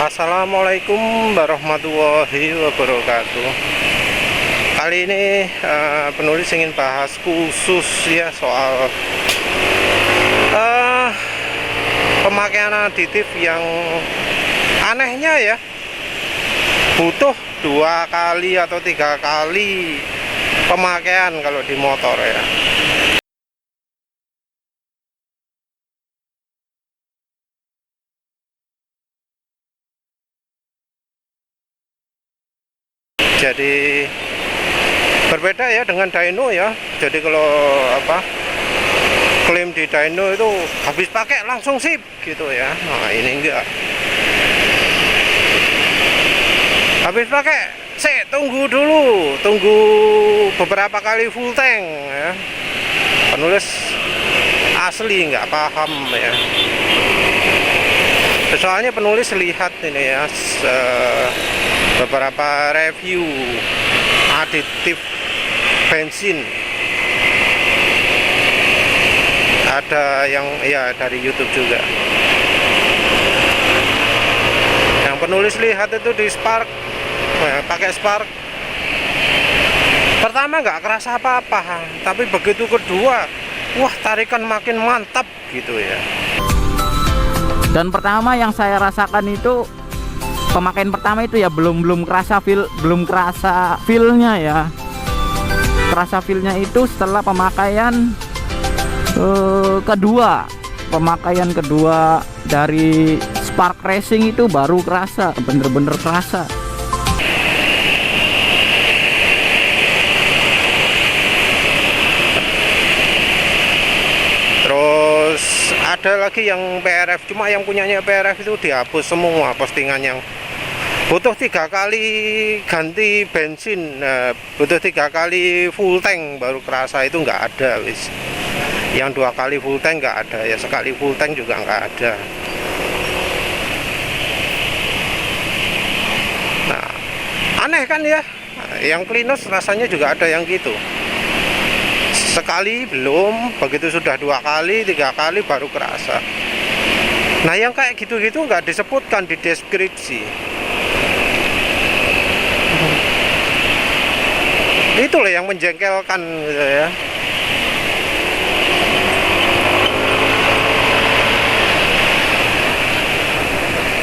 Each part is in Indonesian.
Assalamualaikum warahmatullahi wabarakatuh. Kali ini penulis ingin bahas khusus ya soal pemakaian aditif yang anehnya ya, butuh 2 kali atau 3 kali pemakaian kalau di motor ya. Jadi berbeda ya dengan dyno ya. Jadi kalau klaim di dyno itu habis pakai langsung sip gitu ya. Nah ini enggak, habis pakai tunggu dulu, tunggu beberapa kali full tank ya. Penulis asli nggak paham ya. Soalnya penulis lihat ini ya, beberapa review aditif bensin, ada yang ya dari YouTube juga. Yang penulis lihat itu di Spark, pakai Spark. Pertama nggak kerasa apa-apa, tapi begitu kedua, wah tarikan makin mantap gitu ya. Dan pertama yang saya rasakan itu pemakaian pertama itu ya belum kerasa feelnya ya. Kerasa feelnya itu setelah pemakaian kedua. Pemakaian kedua dari Spark Racing itu baru kerasa, bener-bener kerasa. Terus ada lagi yang PRF, cuma yang punyanya PRF itu dihapus semua postingan yang butuh 3 kali ganti bensin, butuh 3 kali full tank baru kerasa, itu nggak ada wis. Yang 2 kali full tank nggak ada ya, sekali full tank juga nggak ada. Nah aneh kan ya, yang Klinos rasanya juga ada yang gitu. Sekali belum, begitu sudah 2 kali 3 kali baru kerasa. Nah yang kayak gitu-gitu nggak disebutkan di deskripsi. Itulah yang menjengkelkan gitu ya.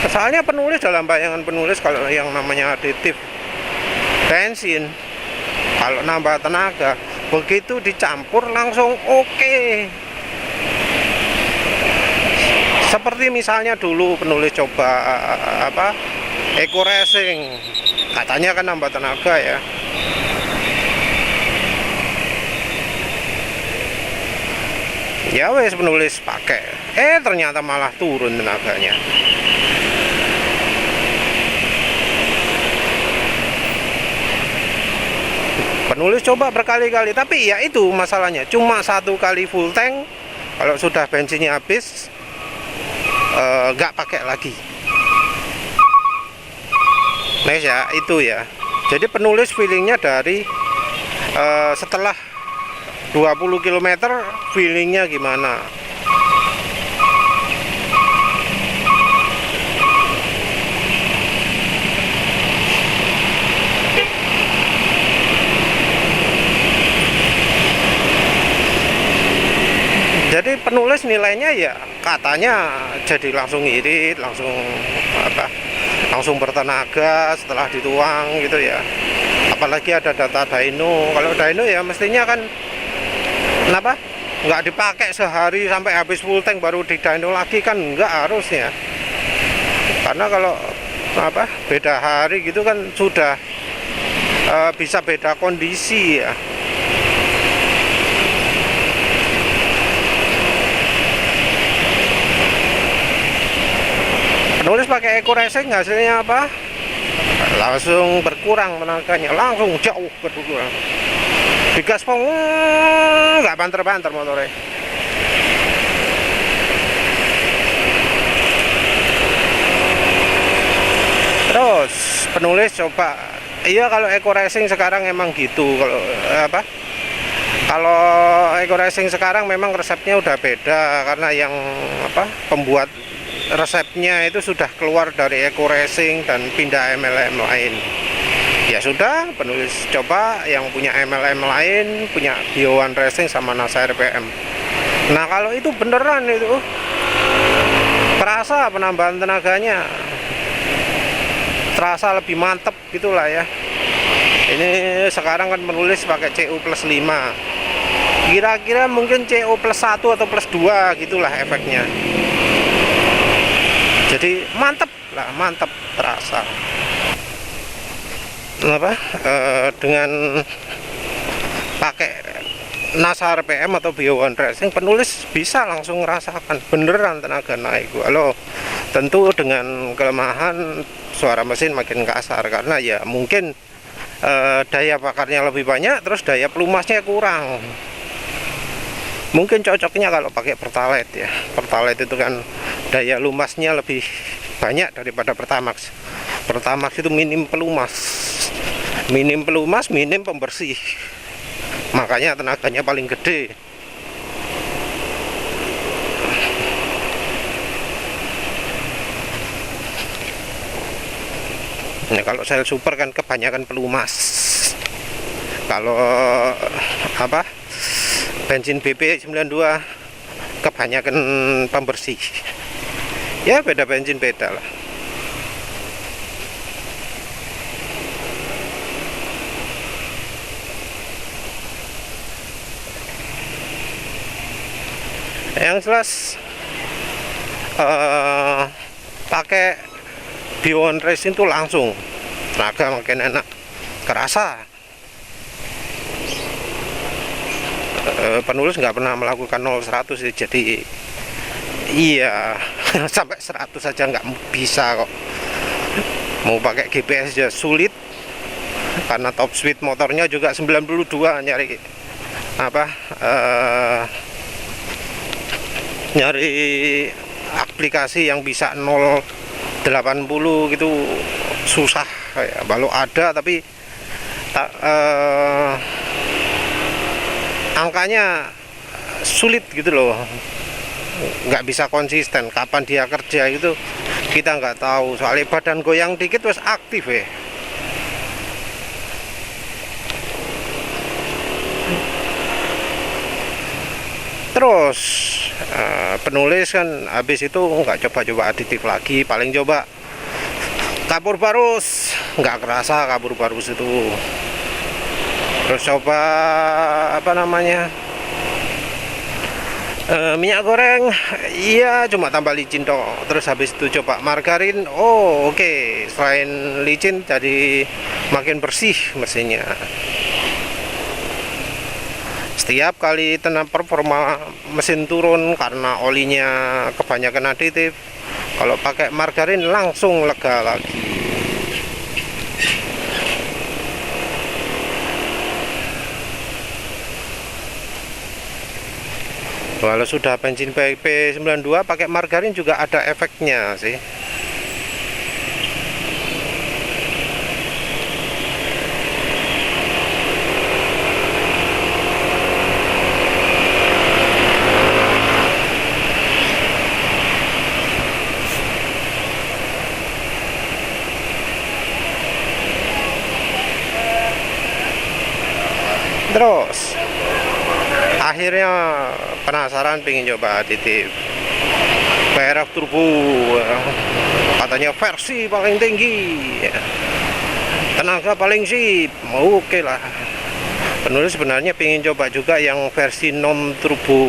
Soalnya penulis, dalam bayangan penulis, kalau yang namanya aditif bensin, kalau nambah tenaga, begitu dicampur langsung oke. Seperti misalnya dulu penulis coba Eco Racing, katanya kan nambah tenaga ya. Ya wes penulis pakai, ternyata malah turun tenaganya. Penulis coba berkali-kali, tapi ya itu masalahnya, cuma 1 kali full tank. Kalau sudah bensinnya habis, nggak pakai lagi. Nah ya itu ya. Jadi penulis feelingnya dari setelah 20 km feelingnya gimana. Jadi penulis nilainya ya katanya jadi langsung irit, langsung bertenaga setelah dituang gitu ya. Apalagi ada data dyno. Kalau dyno ya mestinya kan nggak dipakai sehari sampai habis full tank baru di dyno lagi, kan nggak harusnya. Karena kalau beda hari gitu kan sudah bisa beda kondisi ya. Penulis pakai Eco Racing hasilnya apa? Langsung berkurang tenaganya, langsung jauh berkurang. Digaspol nggak banter-banter motornya. Terus penulis coba, iya kalau Eco Racing sekarang emang gitu. Kalau Eco Racing sekarang memang resepnya udah beda, karena yang pembuat resepnya itu sudah keluar dari Eco Racing dan pindah MLM lain. Ya sudah, penulis coba yang punya MLM lain, punya Bio One Racing sama NASA RPM. Nah kalau itu beneran itu terasa penambahan tenaganya, terasa lebih mantep gitulah ya. Ini sekarang kan menulis pakai CU plus 5, kira-kira mungkin CU plus 1 atau plus 2 gitulah efeknya. Jadi mantep lah, mantep terasa. Dengan pakai NASA RPM atau Bio One Racing, penulis bisa langsung merasakan beneran tenaga naik. Walau tentu dengan kelemahan suara mesin makin kasar karena ya mungkin daya bakarnya lebih banyak, terus daya pelumasnya kurang. Mungkin cocoknya kalau pakai Pertalite ya. Pertalite itu kan daya lumasnya lebih banyak daripada Pertamax. Pertamax itu minim pelumas, minim pembersih, makanya tenaganya paling gede. Nah, kalau sel super kan kebanyakan pelumas. Kalau bensin BP 92 kebanyakan pembersih. Ya beda bensin beda lah. Yang jelas pakai Bio One Racing itu langsung tenaga makin enak, kerasa. Penulis nggak pernah melakukan 0-100 sih, jadi iya sampai 100 saja nggak bisa kok. Mau pakai GPS ya sulit karena top speed motornya juga 92. Nyari aplikasi yang bisa 080 gitu susah ya. Walau ada tapi angkanya sulit gitu loh, nggak bisa konsisten. Kapan dia kerja itu kita nggak tahu, soalnya badan goyang dikit terus aktif ya. Terus penulis kan habis itu nggak coba-coba aditif lagi, paling coba kapur barus, nggak kerasa kapur barus itu. Terus coba minyak goreng, iya cuma tambah licin toh. Terus habis itu coba margarin, oh oke, selain licin jadi makin bersih mesinnya. Setiap kali performa mesin turun karena olinya kebanyakan aditif, kalau pakai margarin langsung lega lagi. Walau sudah bensin BP 92 pakai margarin juga ada efeknya sih. Terus akhirnya penasaran pengen coba aditif PRF turbo, katanya versi paling tinggi, tenaga paling sip, oke lah. Penulis sebenarnya pengen coba juga yang versi non turbo,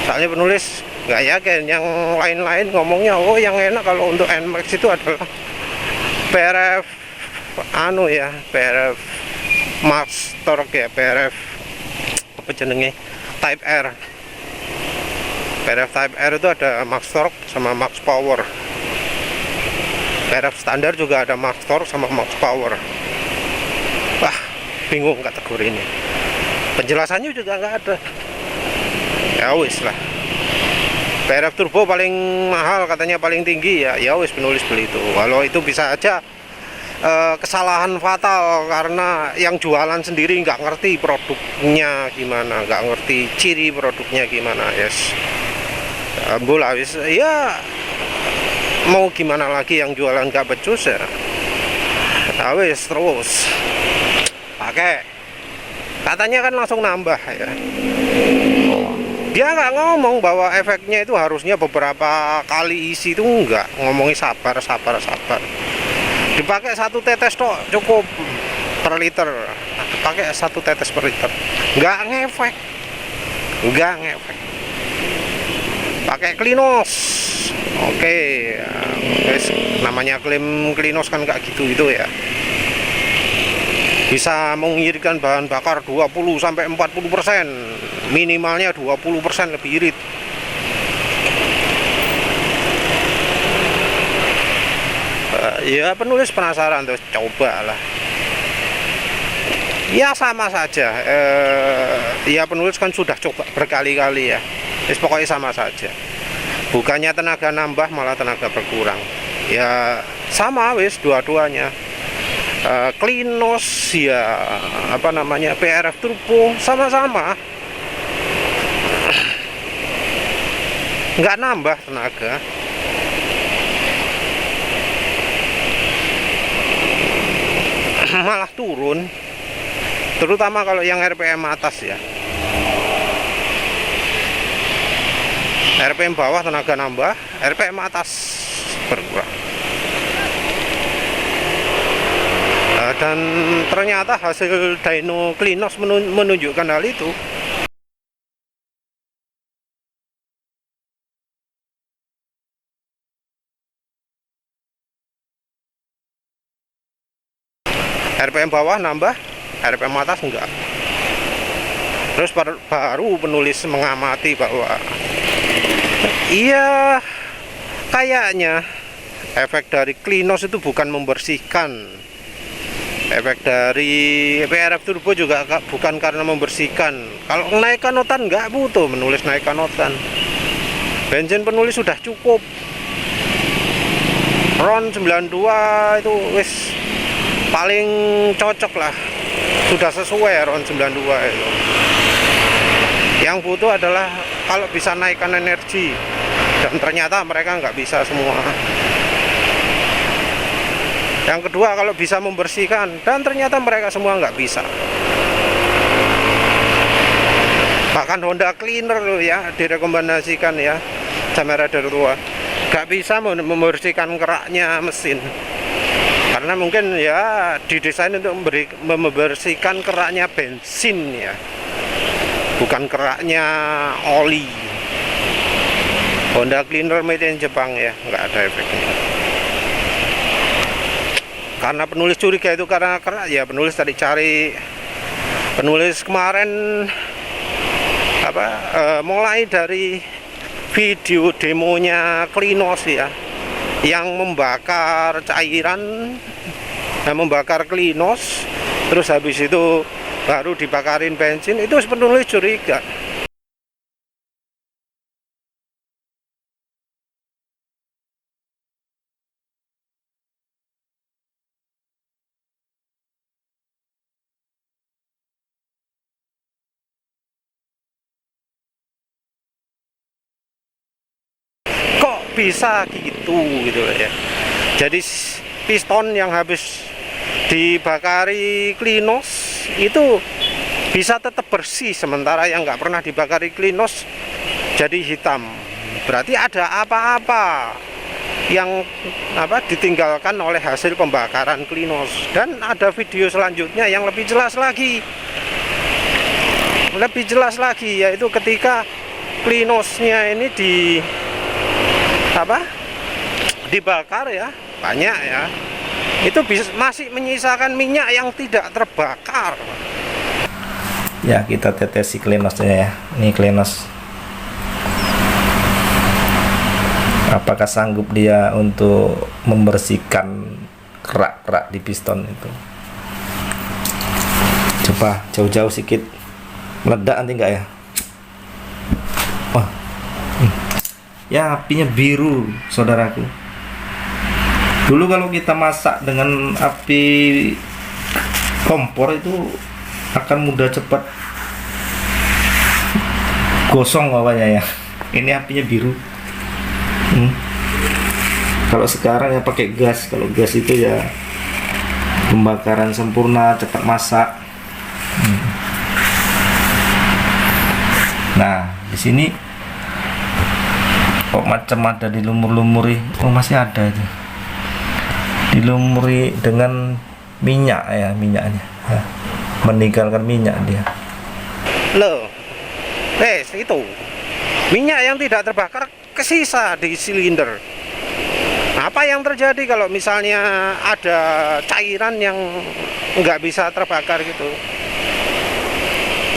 soalnya penulis nggak yakin yang lain-lain ngomongnya oh yang enak kalau untuk NMAX itu adalah PRF PRF Max Torque ya, PRF apa jenenge Type R. PRF Type R itu ada Max Torque sama Max Power. PRF standar juga ada Max Torque sama Max Power. Wah, bingung kategori ini. Penjelasannya juga nggak ada. Ya wis lah. PRF turbo paling mahal katanya paling tinggi ya. Ya wis penulis beli itu. Walau itu bisa aja kesalahan fatal karena yang jualan sendiri nggak ngerti produknya gimana, nggak ngerti ciri produknya gimana. Yes, bola wis ya mau gimana lagi, yang jualan nggak becus ya. Nah, wis terus pakai, katanya kan langsung nambah ya. Dia nggak ngomong bahwa efeknya itu harusnya beberapa kali isi, itu enggak, ngomongin sabar. Dipakai 1 tetes tok cukup per liter, pakai 1 tetes per liter, nggak ngefek. Pakai Klinos, oke, guys, namanya klaim Klinos kan nggak gitu ya. Bisa mengiritkan bahan bakar 20-40%, minimalnya 20% lebih irit. Ya penulis penasaran terus coba lah. Ya sama saja. Ya penulis kan sudah coba berkali-kali ya. Pokoknya sama saja. Bukannya tenaga nambah, malah tenaga berkurang. Ya sama wis dua-duanya. Klinos ya apa namanya, PRF Turbo, sama-sama nggak nambah tenaga, malah turun, terutama kalau yang RPM atas ya. RPM bawah tenaga nambah, RPM atas berkurang. Dan ternyata hasil dyno Klinos menunjukkan hal itu. RPM bawah nambah, RPM atas enggak. Terus baru penulis mengamati bahwa iya, kayaknya efek dari Klinos itu bukan membersihkan. Efek dari PRF Turbo juga bukan karena membersihkan. Kalau naikkan notan nggak butuh menulis naikkan notan. Bensin penulis sudah cukup. RON 92 itu wis paling cocok lah. Sudah sesuai RON 92 itu. Yang butuh adalah kalau bisa naikkan energi. Dan ternyata mereka nggak bisa semua. Yang kedua, kalau bisa membersihkan, dan ternyata mereka semua nggak bisa. Bahkan Honda Cleaner loh ya, direkomendasikan ya, sama radar tua, nggak bisa membersihkan keraknya mesin. Karena mungkin ya didesain untuk membersihkan keraknya bensin ya, bukan keraknya oli. Honda Cleaner made in Jepang ya, nggak ada efeknya. Karena penulis curiga itu karena kerak ya, penulis tadi cari, penulis kemarin mulai dari video demonya Klinos ya, yang membakar cairan, membakar Klinos, terus habis itu baru dibakarin bensin, itu penulis curiga. Bisa gitu ya. Jadi piston yang habis dibakari Klinos itu bisa tetap bersih, sementara yang nggak pernah dibakari Klinos jadi hitam. Berarti ada apa-apa yang ditinggalkan oleh hasil pembakaran Klinos. Dan ada video selanjutnya yang lebih jelas lagi, yaitu ketika Klinosnya ini dibakar ya, banyak ya, itu masih menyisakan minyak yang tidak terbakar. Ya, kita tetesi Klinosnya ya. Ini Klinos, apakah sanggup dia untuk membersihkan kerak-kerak di piston itu? Coba jauh-jauh sedikit, meledak nanti enggak ya? Wah, ya apinya biru saudaraku. Dulu kalau kita masak dengan api kompor itu akan mudah cepat gosong bawahnya ya. Ini apinya biru. Kalau sekarang ya pakai gas. Kalau gas itu ya pembakaran sempurna, cepat masak. Nah, di sini kok macam ada dilumuri, oh masih ada itu. Dilumuri dengan minyak ya, minyaknya. Ya, meninggalkan minyak dia. Loh, itu minyak yang tidak terbakar kesisa di silinder. Apa yang terjadi kalau misalnya ada cairan yang nggak bisa terbakar gitu?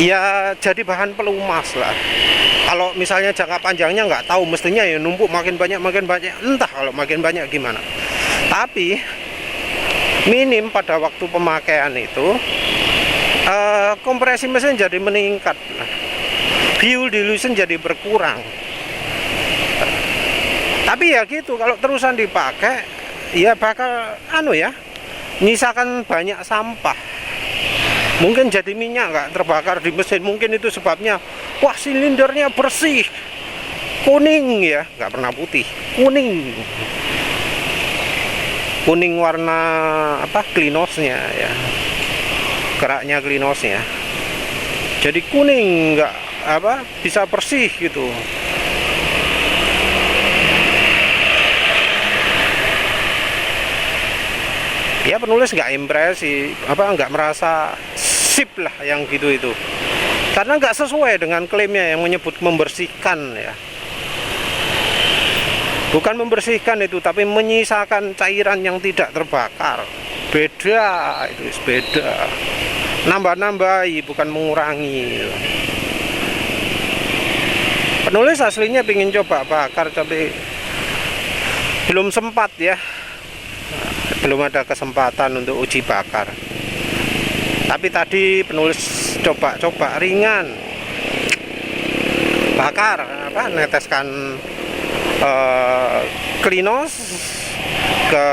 Ya jadi bahan pelumas lah. Kalau misalnya jangka panjangnya nggak tahu, mestinya ya numpuk makin banyak, entah kalau makin banyak gimana. Tapi minim pada waktu pemakaian itu kompresi mesin jadi meningkat, fuel dilution jadi berkurang. Tapi ya gitu, kalau terusan dipakai ya bakal nyisakan banyak sampah. Mungkin jadi minyak nggak terbakar di mesin, mungkin itu sebabnya. Wah, silindernya bersih, kuning ya, nggak pernah putih, kuning warna klinosnya ya, keraknya klinosnya. Jadi kuning, nggak bisa bersih gitu. Ya penulis nggak impresi, nggak merasa sip lah yang gitu itu, karena nggak sesuai dengan klaimnya yang menyebut membersihkan ya. Bukan membersihkan itu, tapi menyisakan cairan yang tidak terbakar. Beda, itu beda. Nambah-nambahi, bukan mengurangi. Penulis aslinya ingin coba bakar, tapi belum sempat ya. Belum ada kesempatan untuk uji bakar. Tapi tadi penulis coba ringan bakar, neteskan klinos ke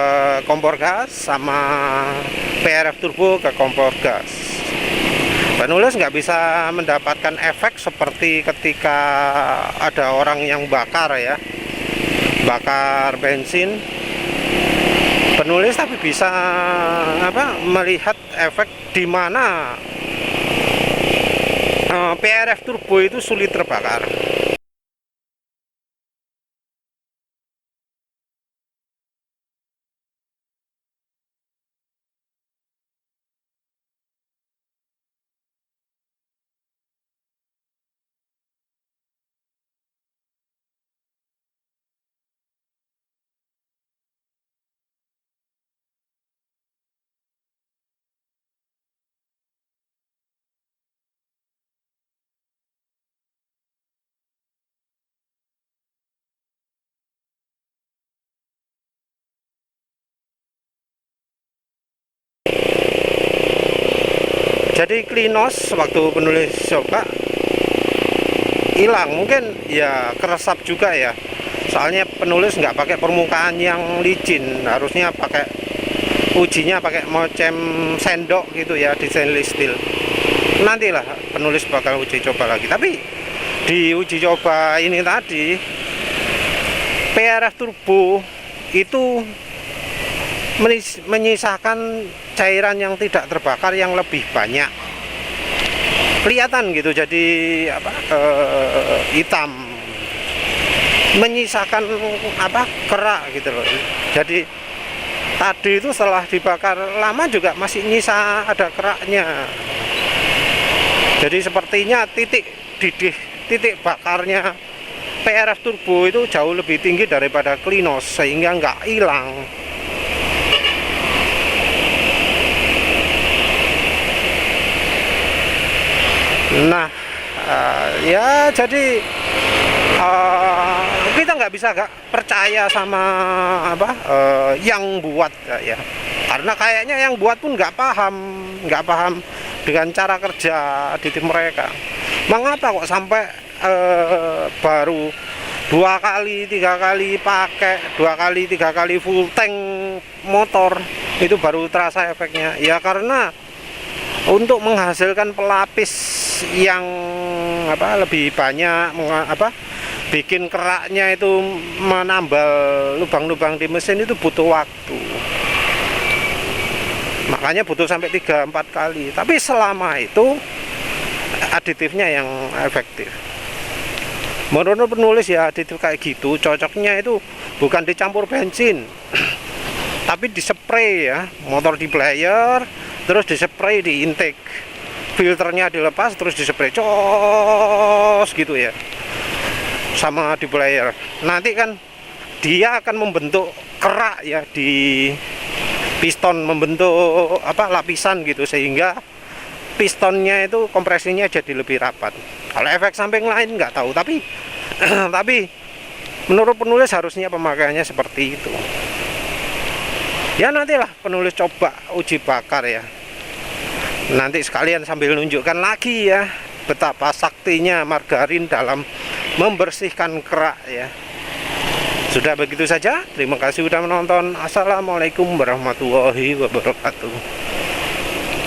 kompor gas sama PRF turbo ke kompor gas. Penulis nggak bisa mendapatkan efek seperti ketika ada orang yang bakar bensin. Penulis tapi bisa melihat efek di mana PRF turbo itu sulit terbakar. Jadi klinos waktu penulis coba hilang, mungkin ya keresap juga ya. Soalnya penulis nggak pakai permukaan yang licin, harusnya ujinya pakai mocem sendok gitu ya, di stainless steel. Nantilah penulis bakal uji coba lagi. Tapi di uji coba ini tadi PRF turbo itu menyisakan cairan yang tidak terbakar yang lebih banyak, kelihatan gitu, jadi hitam, menyisakan kerak gitu loh. Jadi tadi itu setelah dibakar lama juga masih nyisa ada keraknya. Jadi sepertinya titik bakarnya PRF turbo itu jauh lebih tinggi daripada klinos, sehingga nggak hilang. Nah, ya jadi kita nggak bisa percaya sama yang buat ya, karena kayaknya yang buat pun nggak paham dengan cara kerja di tim mereka. Mengapa kok sampai baru 2 kali 3 kali pakai, 2 kali 3 kali full tank motor itu baru terasa efeknya? Ya karena untuk menghasilkan pelapis yang lebih banyak, bikin keraknya itu menambal lubang-lubang di mesin itu butuh waktu. Makanya butuh sampai 3-4 kali. Tapi selama itu aditifnya yang efektif. Menurut penulis ya aditif kayak gitu cocoknya itu bukan dicampur bensin, tapi dispray ya, motor di player, terus dispray di intake, filternya dilepas terus dispray cos gitu ya, sama di player. Nanti kan dia akan membentuk kerak ya di piston, membentuk lapisan gitu, sehingga pistonnya itu kompresinya jadi lebih rapat. Kalau efek samping lain nggak tahu, tapi tapi menurut penulis harusnya pemakaiannya seperti itu. Ya nantilah penulis coba uji bakar ya. Nanti sekalian sambil nunjukkan lagi ya betapa saktinya margarin dalam membersihkan kerak ya. Sudah begitu saja. Terima kasih sudah menonton. Assalamualaikum warahmatullahi wabarakatuh.